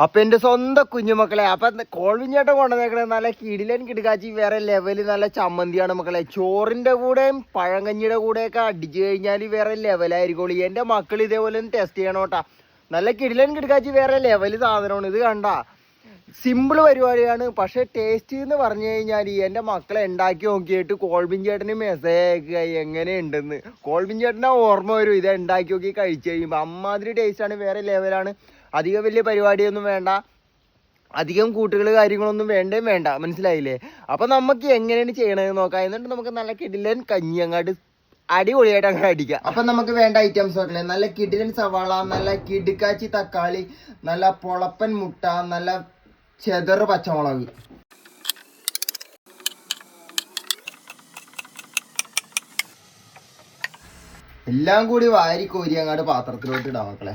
അപ്പൊ എന്റെ സ്വന്തം കുഞ്ഞുമക്കളെ, അപ്പൊ കോൾവിഞ്ഞേട്ടൻ കൊണ്ടുവന്നേക്കണേ നല്ല കിടിലൻ കിടുകാച്ചി വേറെ ലെവല് നല്ല ചമ്മന്തിയാണ് മക്കളെ. ചോറിന്റെ കൂടെയും പഴങ്കഞ്ഞിയുടെ കൂടെയൊക്കെ അടിച്ചു കഴിഞ്ഞാൽ വേറെ ലെവലായിരിക്കും. എന്റെ മക്കൾ ഇതേപോലെ ഒന്ന് ടെസ്റ്റ് ചെയ്യണോട്ടാ. നല്ല കിടിലൻ കിടുകാച്ചി വേറെ ലെവല് സാധനമാണ്. ഇത് കണ്ട സിമ്പിൾ പരിപാടിയാണ്, പക്ഷെ ടേസ്റ്റ് എന്ന് പറഞ്ഞു കഴിഞ്ഞാൽ എൻ്റെ മക്കളെ ഉണ്ടാക്കി നോക്കിയിട്ട് കോൾബിൻ ചേട്ടന് മെസ്സേജ് അയക്കുക എങ്ങനെയുണ്ടെന്ന്. കോൾബിൻ ചേട്ടൻ്റെ ഓർമ്മ വരും ഇത് ഉണ്ടാക്കി നോക്കി കഴിച്ചു കഴിയുമ്പോൾ. അമ്മാതിരി ടേസ്റ്റാണ്, വേറെ ലെവലാണ്. അധികം വലിയ പരിപാടിയൊന്നും വേണ്ട, അധികം കൂട്ടുകൾ കാര്യങ്ങളൊന്നും വേണ്ട, മനസ്സിലായില്ലേ? അപ്പം നമുക്ക് എങ്ങനെയാണ് ചെയ്യണതെന്ന് നോക്കാം. എന്നിട്ട് നമുക്ക് നല്ല കിടിലൻ കഞ്ഞി അങ്ങോട്ട് അടിപൊളിയായിട്ട് അങ്ങനെ അടിക്കാം. അപ്പം നമുക്ക് വേണ്ട ഐറ്റംസ് നോക്കണേ. നല്ല കിടിലൻ സവാള, നല്ല കിടുക്കാച്ചി തക്കാളി, നല്ല പൊളപ്പൻ മുട്ട, നല്ല ചെതറ് പച്ചമുളക്. എല്ലാം കൂടി വാരി കോരി അങ്ങോട്ട് പാത്രത്തിലോട്ട് ഇടാം മക്കളെ.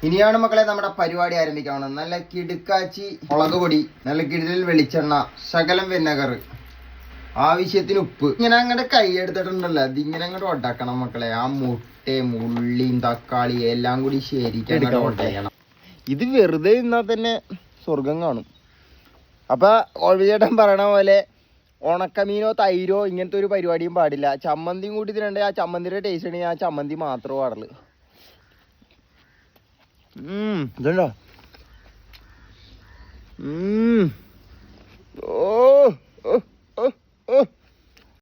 ഇനിയാണ് മക്കളെ നമ്മുടെ പരിപാടി ആരംഭിക്കണം. നല്ല കിടുക്കാച്ചി മുളക് പൊടി, നല്ല കിടിലൻ വെളിച്ചെണ്ണ, ശകലം വിനെഗർ, ആവശ്യത്തിന് ഉപ്പ്. ഇങ്ങനെ അങ്ങോട്ട് കൈ എടുത്തിട്ടുണ്ടല്ലോ, അതിങ്ങനെ അങ്ങോട്ട് ഒടക്കണം മക്കളെ. ആ മുട്ടയും ഉള്ളിയും തക്കാളിയും എല്ലാം കൂടി ശരിക്കും ഒടയണം. ഇത് വെറുതെ നിന്നാൽ തന്നെ സ്വർഗം കാണും. അപ്പൊ ഓൾവിചേട്ടൻ പറയണ പോലെ ഉണക്കമീനോ തൈരോ ഇങ്ങനത്തെ ഒരു പരിപാടിയും പാടില്ല. ചമ്മന്തിയും കൂട്ടി തിരണ്ടേ ആ ചമ്മന്തിയുടെ ടേസ്റ്റ് ഉണ്ടെങ്കിൽ ആ ചമ്മന്തി മാത്രമേ പാടുള്ളൂ. ഇതുണ്ടോ?